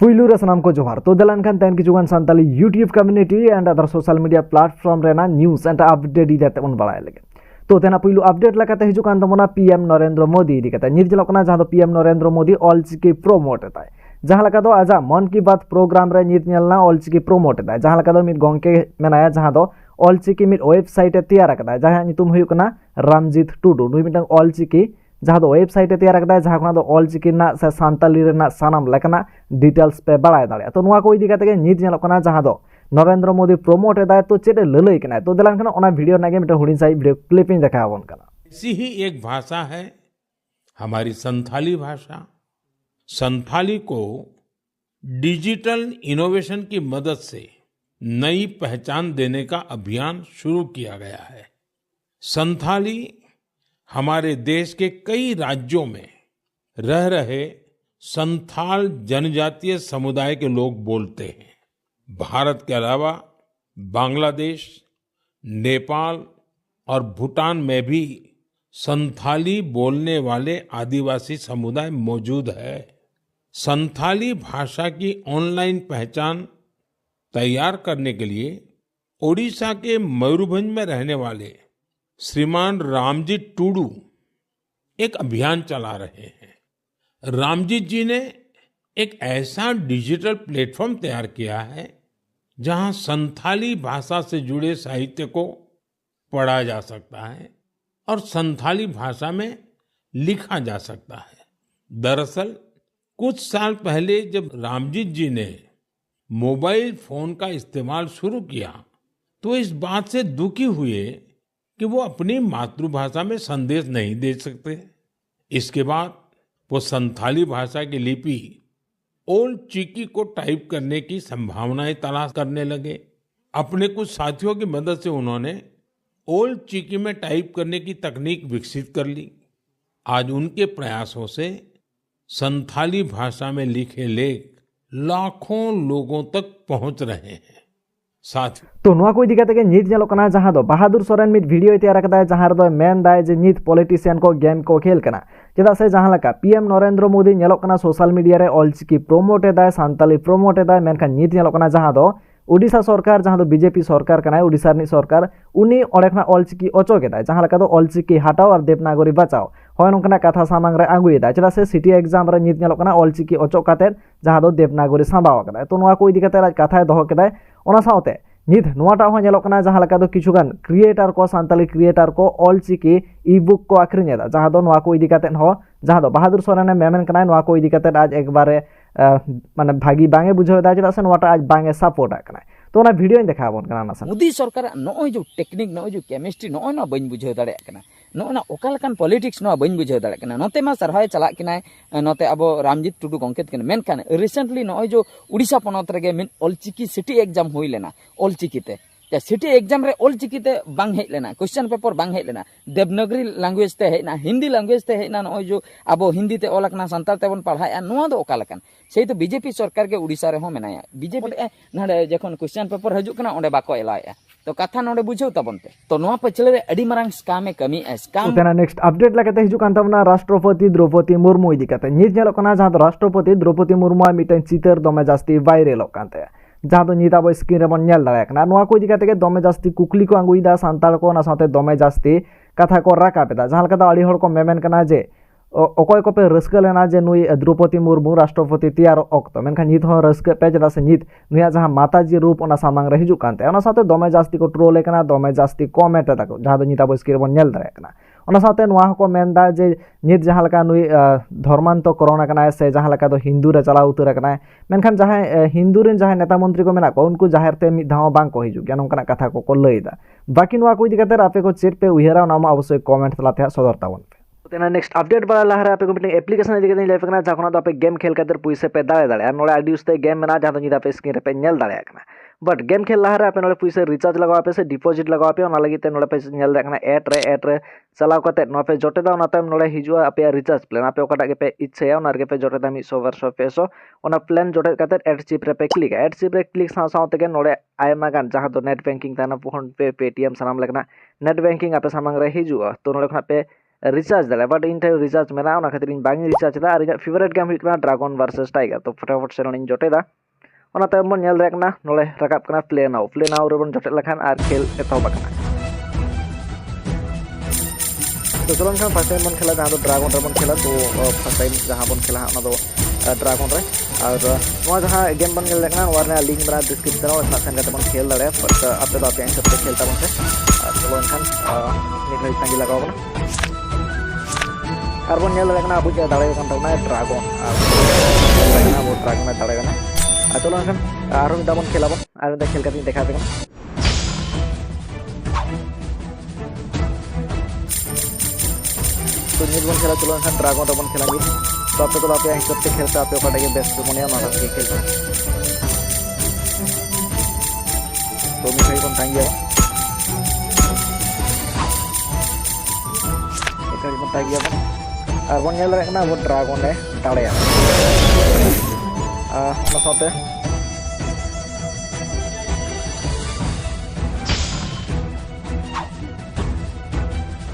पुइलू रे सनाम को जोहार तो दलान खान तैन किचुगान Santali YouTube community and other social media platform रेना न्यूज़ एंड अपडेट इदे तेबन बाड़ाय लगे तो तेना पुइलू अपडेट लकाते हिजुकान तमोना पीएम नरेंद्र मोदी इदी कते निर जलकना जहां पीएम नरेंद्र मोदी ऑलचिकी प्रोमोट एताय जहां लका दो आजा मन की बात प्रोग्राम रे निर नेलना ऑलचिकी प्रोमोट एताय जहां लका दो मित गोंके मेनाया जहां दो ऑलचिकी मित वेबसाइट ए तैयार कदा जहां नितुम हुयुकना रामजीत टुडू नुई मिटंग ऑलचिकी जहां दो वेबसाइट तैयार करता है जहां दो ऑलचिकी ना से सानताली रेना सानाम लेकना डिटेल्स पे बाड़ाय दाड़े तो नुआ को इदी काते के नित नेलकना जहां दो नरेंद्र मोदी प्रोमोट एदा तो चेटे ललई कना तो दलान खाना ओना वीडियो नागे मिटे हुडिन साइ वीडियो क्लिपिंग देखाबोन कना। ऐसी ही एक भाषा है हमारी संथाली भाषा। संथाली को डिजिटल इनोवेशन की मदद से नई पहचान देने का अभियान शुरू किया गया है। संथाली हमारे देश के कई राज्यों में रह रहे संथाल जनजातीय समुदाय के लोग बोलते हैं। भारत के अलावा बांग्लादेश, नेपाल और भूटान में भी संथाली बोलने वाले आदिवासी समुदाय मौजूद है। संथाली भाषा की ऑनलाइन पहचान तैयार करने के लिए ओडिशा के मयूरभंज में रहने वाले श्रीमान रामजीत टुडू एक अभियान चला रहे हैं। रामजीत जी ने एक ऐसा डिजिटल प्लेटफॉर्म तैयार किया है जहां संथाली भाषा से जुड़े साहित्य को पढ़ा जा सकता है और संथाली भाषा में लिखा जा सकता है। दरअसल कुछ साल पहले जब रामजीत जी ने मोबाइल फोन का इस्तेमाल शुरू किया तो इस बात से दुखी हुए कि वो अपनी मातृभाषा में संदेश नहीं दे सकते। इसके बाद वो संथाली भाषा की लिपि ओल्ड चिकी को टाइप करने की संभावनाएं तलाश करने लगे। अपने कुछ साथियों की मदद से उन्होंने ओल्ड चिकी में टाइप करने की तकनीक विकसित कर ली। आज उनके प्रयासों से संथाली भाषा में लिखे लेख लाखों लोगों तक पहुंच रहे हैं। साथ तो नुआ को इदी काते के नित नेलकना जहां दो बहादुर सोरेन मित वीडियो तैयार करता जहां दो मेन दाय जे नित पॉलिटिशियन को गेम को खेल कना चेदा से जहां लका पीएम नरेंद्र मोदी नेलकना सोशल मीडिया रे ऑलचिकी प्रोमोट एदाय सानताली प्रोमोट एदाय मेनखान नित नेलकना जहां दो ओडिशा सरकार जहां दो बीजेपी सरकार कना ओडिशा नी सरकार उनी ओडेखना ऑलचिकी अचोक एदाय जहां लका दो ऑलचिकी हटाओ और देवनागरी बचाओ होय नोंकना कथा सामांग रे आगुएदा चेदा से सिटी एग्जाम रे नित नेलकना ऑलचिकी अचोक काते जहां दो देवनागरी सांबाव कदा तो नुआ को इदी काते आज कथा दोहो केदाय ओना साउते नित नुआटा हो नेलोकना जहां लका दो किछुगान क्रिएटर को सानताली क्रिएटर को ऑलचिकी ई बुक को आखरिनेदा जहां दो नुआ को इदी काते हो जहां दो बहादुर सोरेन मेमेन कनाय नुआ को इदी काते आज एक बारे माने भागी बांगे बुझावदा चेदा से नुआटा आज बांगे सपोर्ट आकना तो ओना वीडियो देखाबोन कना ना मोदी सरकार नय जो टेक्निक नय जो केमिस्ट्री नय ना बइन बुझाव दाड़े कना नय ना ओकालकान पॉलिटिक्स नय बइन बुझाव दाड़े कना नोते मा सरहाय चला किनाय नोते अब रामजीत टुडू गंकेत कना मेनखान रिसेंटली नय जो उड़ीसा पनत रेगे मिन ऑलचिकी सिटी एग्जाम हुई लेना ऑलचिकीते सिटी एग्जाम रे ऑलचिकीते बांग हेज लेना क्वेश्चन पेपर बांग हेज लेना देवनागरी लैंग्वेज ते हेजना हिंदी लैंग्वेज ते हेजना नय जो अब हिंदी ते ओलकना संताल तेबन पढ़ाया नुआ दो ओकालकान सेई तो बीजेपी सरकार के उड़ीसा रे हो मेनाया बीजेपी नाडे जखन क्वेश्चन पेपर हजू कना ओंडे बाको एलाया तो कथा नोडे बुझाव तबनते तो नुआ पछले रे अडी मारांग स्काम ए कमी स्काम तेना नेक्स्ट अपडेट लकाते हिजू कान तमना राष्ट्रपति द्रौपदी मुर्मू इदी काते नित नेलकना जहां दो राष्ट्रपति द्रौपदी मुर्मू मिटेन चितर दमे जास्ती वायरल कानते जहां दो नित अब स्क्रीन रे बन नेल दाड़े कना नुआ को इदी काते के दमे जास्ती कुकली को आंगुइदा सांताल को ना साथे दमे जास्ती कथा को राकापेदा जहां लका दो अड़ी हड़ को मेमेन कना जे अकय को पे रस्क लेना जे नुई द्रौपदी मुर्मू राष्ट्रपति तैयार ऑक्तो मेनखान नित हो रस्क पे चेदा से नित नुया जहां माताजी रूप ओना सामांग रे हिजू कानते ओना साथे दमे जास्ती को ट्रोल कना दमे जास्ती कमेंट ताको जहां दो नित अब स्क्रीन बन नेल दाड़े कना ओना साथे नुआ को मेनदा जे नित जहां लका नुई धर्मांतो कोरोना कना से जहां लका दो हिंदू रे चला उतर कना मेनखान जहां हिंदू रेन जहां नेता मंत्री को मेना को उनको जाहिर ते मिद धाव बांग को हिजू ज्ञान उनका कथा को लईदा बाकी नुआ को इदी काते आपे को चेट पे उहेरा नाम अवश्य कमेंट तलाते सदर तावन तेना नेक्स्ट अपडेट बड़ा लहरा आपे को मिटिंग एप्लीकेशन इदी कते लाइफ कना जाखना तो आपे गेम खेल खातिर पैसे पे दाड़े दाड़े और नोडे आईडी उस्ते गेम मेना जहां तो निदा पे स्क्रीन रे पे नेल दाड़े कना बट गेम खेल लहरा आपे नोडे पैसे रिचार्ज लगाव पे से डिपॉजिट लगाव पे ओना लगी ते नोडे पे नेल दाड़े कना ऐड रे चलाव कते नो पे जोटे दा ओना टाइम नोडे हिजु आपे रिचार्ज प्लान आपे ओकाटा के पे इच्छा ओना रे पे जोटे दा 100 वर्ष पेसो ओना प्लान जोटे कते ऐड चिप रे पे क्लिक ऐड चिप रे क्लिक साव साव ते नोडे आयमा गान जहां तो नेट बैंकिंग ताना फोन पे पेटीएम सनाम लगना नेट बैंकिंग आपे सामंग रे हिजु तो नोडे खना पे रिचार्ज दाड़े बट इन ठेन रिचार्ज मेना ओना खातिर इन बांग रिचार्ज दा और इन फेवरेट गेम हुई ड्रैगन वर्सेस टाइगर तो फटाफट से नोनी जोटेदा ओना तायम बन नेल दाड़े कना नोले राकाब कना प्ले नाउ रे बन जोटे लखान आर खेल एतहब कना तो चलो खान फर्स्ट टाइम बन खेला जहाँ ड्रैगन रे बन खेला तो फर्स्ट टाइम जहाँ बन खेला ओना दो ड्रैगन रे और जहाँ गेम बन खेल देखना लिंक मेरा डिस्क्रिप्शन में सेन करते बन खेल दाड़े बट आपे तो आपे हिसाब से खेलता बन से चलो एनखान नित घड़ी तांगी लगाओ बना और बन नेल देखना अबू दाड़े कान तबना ड्रैगन और वो ड्रैगन दाड़े काना चलो एनखान आरो मिदा बन खेला बन आरो मिदा खेल करते देखा देना तो नित बन खेला चलो एनखान ड्रैगन रे बन खेला नित तो आपे तो आपे हिसाब से खेलते आपे ओकाटा के बेस्ट मने ना के खेलते तो मिठाई बन तांगी इकड़ी बन तांगी और बन नेल रखना वो ड्रैगन है दाड़े ना साथे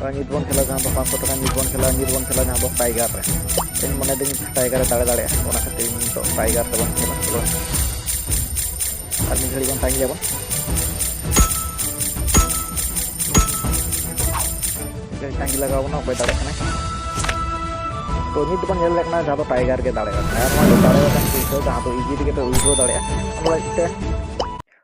नित बन खेला जहाँ 500 टाका नित बन खेला जहाँ टाइगर रे इन मने दिन टाइगर दाड़े दाड़े ओना खातिर तो टाइगर ते बन खेला चलो और मिठाई बन तांगी बन टांगी लगाओ ना कोई दाड़े कना तो नित बन नेल देखना जहाँ टाइगर के दाड़े दाड़े जहाँ तो इजी के उइड्रो दाड़े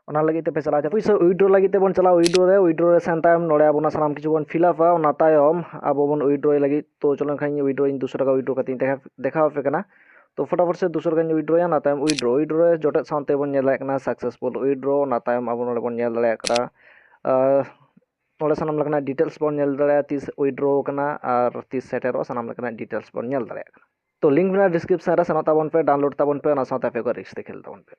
ओना लगिते पे चला पैसा उइड्रो लगिते बन चला उइड्रो रे सेन तायम नोड़े आबोना सानाम किछु बन फिलअपा ओना तायम आबो बन उइड्रो लगी तो चलो खाई उइड्रो इन 200 टाका उइड्रो कती देखा पे कना तो फटाफट से 200 टाका उइड्रो या ना तायम उइड्रो रे जोटे सानते बन नेल कना सक्सेसफुल उइड्रो ना तायम आबो नोड़े बन नेल दाड़े करा नोड़े सानाम लगना डिटेल्स बन नेल दाड़े 30 उइड्रो कना और 30 सेटेरो सानाम लगना डिटेल्स बन नेल दाड़े तो लिंक मेरा डिस्क्रिप्शन रे सेना ताबन पे डाउनलोड ताबन पे ना साथे पे को रिक्स खेल ताबन पे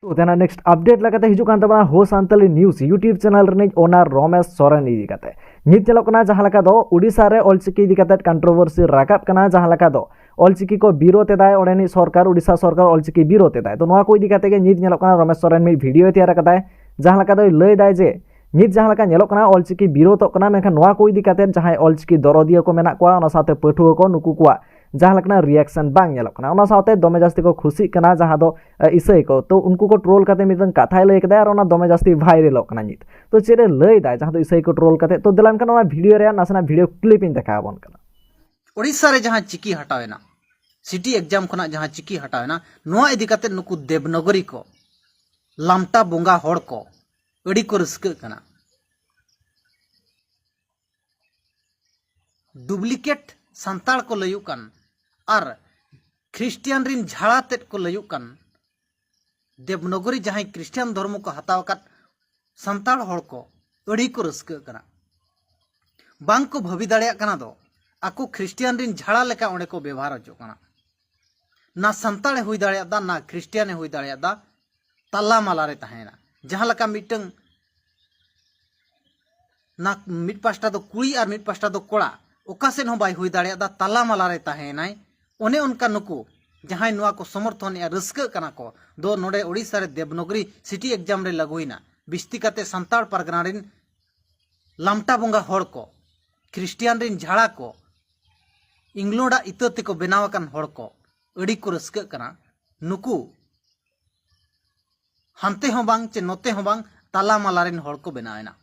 तो तेना नेक्स्ट अपडेट लगाते हिजू कान तबना हो सांतली न्यूज़ यूट्यूब चैनल रे ओनर रमेश सोरेन इदी काते नित चलो कना जहां लका दो उड़ीसा रे ऑलचिकी इदी काते कंट्रोवर्सी राकाब कना जहां लका दो ऑलचिकी को विरोध एदाय ओडेनी सरकार उड़ीसा सरकार ऑलचिकी विरोध एदाय तो नोआ को इदी काते के नित नेलो कना रमेश सोरेन मी वीडियो तैयार कदाय जहां लका दो लय दाय जे नित जहां लका नेलो कना ऑलचिकी विरोध कना मेखा नोआ को इदी काते जहां ऑलचिकी दरदिया को मेना कोआ ओना साथे पठुआ को नुकु कोआ जहाँ लगना रिएक्शन बांग नेलो कना ओना साथे दमे जास्ती को खुशी कना जहाँ दो इसाई को तो उनको को ट्रोल करते मिदन कथा लय कदा और ओना दमे जास्ती वायरल कना नित तो चेरे लय दा जहाँ दो इसाई को ट्रोल करते तो दिलान कना वीडियो रे नासना वीडियो क्लिप इन देखा बन कना ओडिसा रे जहाँ चिकी हटावेना सिटी एग्जाम खना जहाँ चिकी हटावेना नोआ इदी काते नुकु देवनगरी को लामटा बोंगा होड़ को अड़ी को रस्क कना डुप्लीकेट संताल को लयु कन और ख्रिस्टियन रिन झाड़ा तेट को लयु कन देवनगरी जहाँ क्रिश्चियन धर्म को हताव कत संताल होड़ को अड़ी को रस्क कना बांग को भावी दाड़िया कना दो आको ख्रिस्टियन रिन झाड़ा लेका ओंडे को व्यवहार हजो कना ना संताले हुई दाड़िया दा ना ख्रिस्टियन हुई दाड़िया दा तल्ला माला रे तहेना जहाँ लका मिटंग ना मिट पास्टा दो कुड़ी और मिट पास्टा दो कोड़ा ओकासेन हो बाय हुई दाड़िया दा तल्ला माला रे तहेनाय ओने उनका नुकु जहाँ नुआ को समर्थन या रस्क कना को दो नोडे ओडिसा रे देवनगरी सिटी एग्जाम रे लगुइना बिस्ती काते संताल परगना रिन लामटा बोंगा होड़ को ख्रिस्टियन रिन झाड़ा को इंग्लोडा इतते को बनावकन होड़ को अड़ी को रस्क कना नुकु हानते हो बांग चे नोते हो बांग ताला माला रिन होड़ को बनावेना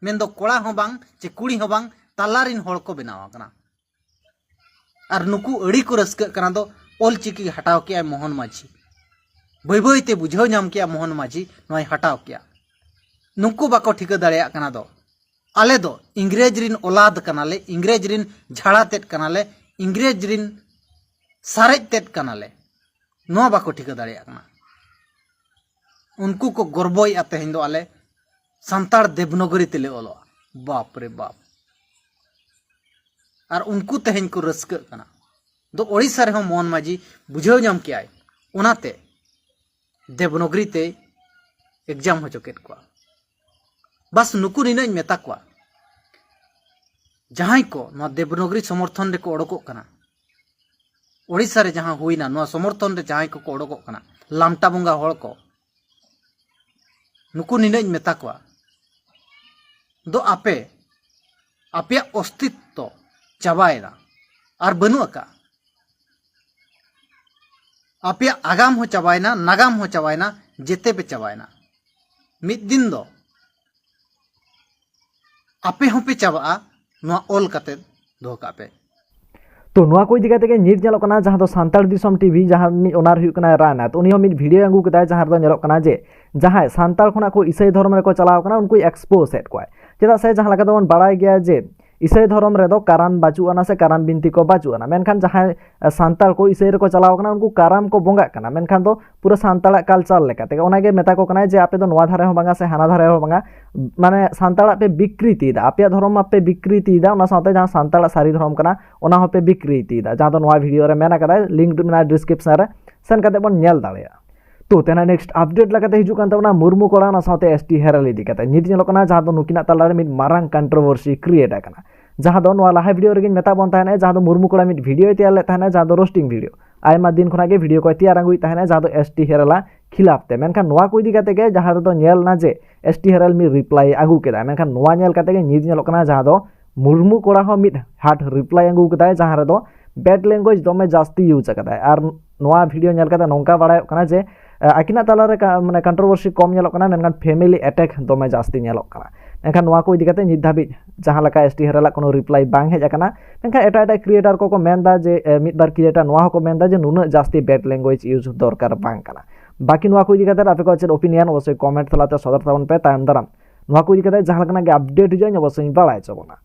मेन दो कोड़ा हो बांग चे कुड़ी हो बांग ताला रिन होड़ को बनावा कना और नुकु अड़ी को रस्क कना दो ऑलचिकी हटाव के मोहन माझी बई बई ते बुझाव नाम के मोहन माझी नोय हटाव के नुकु बाको ठिका दाड़िया कना दो आले दो इंग्रेज रिन औलाद कनाले इंग्रेज रिन झाड़ा तेट कनाले इंग्रेज रिन सारेज तेट कनाले नो बाको ठिका दाड़िया कना उनको को गर्वई आते हिंदो आले संताड़ देवनगरी तेले ओलो बाप रे बाप और उनको तेहन को रस्क कना दो ओडिसा रे मोहन माझी बुझाव नाम के आय उनाते देवनगरी ते एग्जाम हो चुके को बस नुकु निना मेता को जहां को न देवनगरी समर्थन रे को ओडको कना ओडिसा रे जहां हुईना न समर्थन रे जहां को ओडको कना लामटा बोंगा होड़ को नुकु निना मेता को दो आपे अस्तित्व चाबायेना और बनू अका आपे आगाम हो चाबायना नागाम हो चाबायना जेते पे चाबायना मिद दिन दो आपे होपे चाबा नोआ ऑल कते दो कापे तो नुआ को इदी काते के नीट नेलोक कना जहां दो सांताल दिसम टीवी जहां नि ओनार हुई कना राना तो उनी मिड वीडियो अंगू कदा जहां दो नेलोक कना जे जहां सांताल खना को ईसाई धर्म रे को चलाव कना उनको एक्सपोज एट कोय चेदा से जहां लगा दोन बड़ाई गया जे ईसाई धर्म रे दो काराम बाचुआना से काराम बिनती को बाचुआना मेनखान जहां सांताल को ईसाई रे को चलाव कना उनको काराम को बोंगा कना मेनखान दो पूरा सांताल कल्चर लेकाते ओनागे मेता को कना जे आपे दो नोआ धारे हो बांगा से हाना धारे हो बांगा माने सांताल पे विकृति दा आपे धर्म आपे विकृति दा ओना साथे जहां सांताल सारी धर्म कना ओना हो पे विकृति दा जहां दो नोआ वीडियो रे मेना कदा लिंक मेना डिस्क्रिप्शन रे सेन काते बन नेल दाड़ेया तो तेना नेक्स्ट अपडेट लगाते हिजू कान तबना मुर्मू कोड़ा ना साथे एसटी हेरल इदी काते नित नेलो कना जहां दो नुकिना तालारे मिड मारांग कंट्रोवर्सी क्रिएट आकना जहां दो नोआ लाइव वीडियो रे मेता बन ताहने जहां दो मुर्मू कोड़ा मिड वीडियो तैयार ले ताहने जहां दो रोस्टिंग वीडियो आयमा दिन खुना के वीडियो को तैयार आंगुई ताहने जहां दो एसटी हेरला खिलाफ ते मेनखान नोआ को इदी काते के जहां दो नेल ना जे एसटी हेरल मी रिप्लाई आगु केदा मेनखान नोआ नेल काते के नित नेलो कना जहां दो मुर्मू कोड़ा हो मिड हाट रिप्लाई आंगु केदा जहां रे दो बैड लैंग्वेज दमे जास्ती यूज करता है और नोआ वीडियो नेल काते नोंका बाड़ाय कना जे आकिना तालारे माने कंट्रोवर्सी कम नेलोक कना मेनखान फैमिली अटैक दमे जास्ती नेलोक कना मेनखान नोआ को इदी काते नित धाबी जहां लका एसटी हेरला कोनो रिप्लाई बांग हेज आकना मेनखान एटा एटा क्रिएटर को मेनदा जे मिद बार क्रिएटर नोआ को मेनदा जे नुना जास्ती बैड लैंग्वेज यूज दरकार बांग कना बाकी नोआ को इदी काते आपे को चेर ओपिनियन अवश्य कमेंट तलाते सदर ताबन पे तायम दाराम नोआ को इदी काते जहां लकना के अपडेट हिजुआ अवश्य बाड़ाय चबोना।